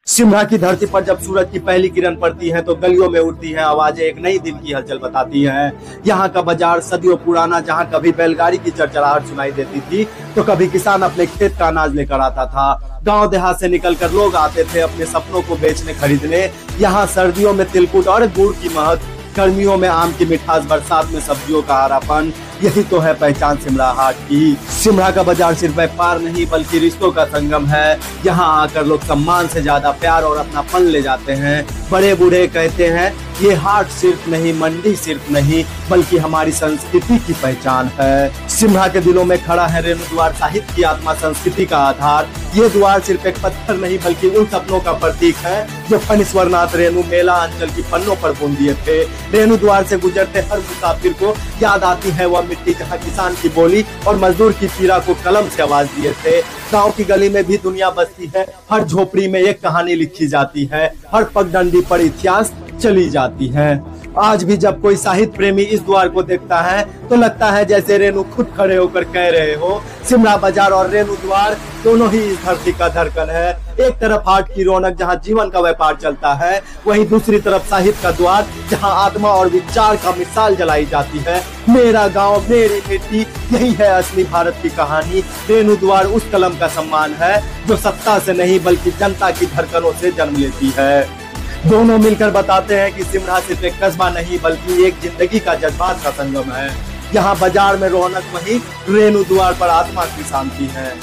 सिमरा की धरती पर जब सूरज की पहली किरण पड़ती है तो गलियों में उठती हैं आवाजें, एक नई दिन की हलचल बताती हैं। यहाँ का बाजार सदियों पुराना, जहाँ कभी बैलगाड़ी की चरचराहट सुनाई देती थी तो कभी किसान अपने खेत का अनाज लेकर आता था। गांव देहात से निकलकर लोग आते थे अपने सपनों को बेचने खरीदने। यहाँ सर्दियों में तिलकुट और गुड़ की महक, गर्मियों में आम की मिठास, बरसात में सब्जियों का हरापन, यही तो है पहचान सिमरा हाट की। सिमरा का बाजार सिर्फ व्यापार नहीं बल्कि रिश्तों का संगम है। यहाँ आकर लोग सम्मान से ज्यादा प्यार और अपनापन ले जाते हैं। बड़े बूढ़े कहते हैं ये हाट सिर्फ नहीं, मंडी सिर्फ नहीं, बल्कि हमारी संस्कृति की पहचान है। सिमरा के दिलों में खड़ा है रेणु द्वार, साहित्य की आत्मा, संस्कृति का आधार। ये द्वार सिर्फ एक पत्थर नहीं बल्कि उन सपनों का प्रतीक है जो फणीश्वरनाथ रेणु मेला अंचल की पन्नों पर बुन दिए थे। रेणु द्वार से गुजरते हर मुसाफिर को याद आती है वह मिट्टी जहाँ किसान की बोली और मजदूर की पीड़ा को कलम से आवाज दिए थे। गांव की गली में भी दुनिया बसती है, हर झोपड़ी में एक कहानी लिखी जाती है, हर पगडंडी पर इतिहास चली जाती है। आज भी जब कोई साहित्य प्रेमी इस द्वार को देखता है तो लगता है जैसे रेणु खुद खड़े होकर कह रहे हो, सिमरा बाजार और रेणु द्वार दोनों ही इस धरती का धड़कन है। एक तरफ हाट की रौनक जहां जीवन का व्यापार चलता है, वहीं दूसरी तरफ साहित्य का द्वार जहां आत्मा और विचार का मिसाल जलाई जाती है। मेरा गांव मेरी मिट्टी, यही है असली भारत की कहानी। रेणु द्वार उस कलम का सम्मान है जो सत्ता से नहीं बल्कि जनता की धड़कनों से जन्म लेती है। दोनों मिलकर बताते हैं कि सिमरा सिर्फ एक कस्बा नहीं बल्कि एक जिंदगी का जज्बात का संगम है। यहाँ बाजार में रौनक वही, रेणु द्वार पर आत्मा की शांति है।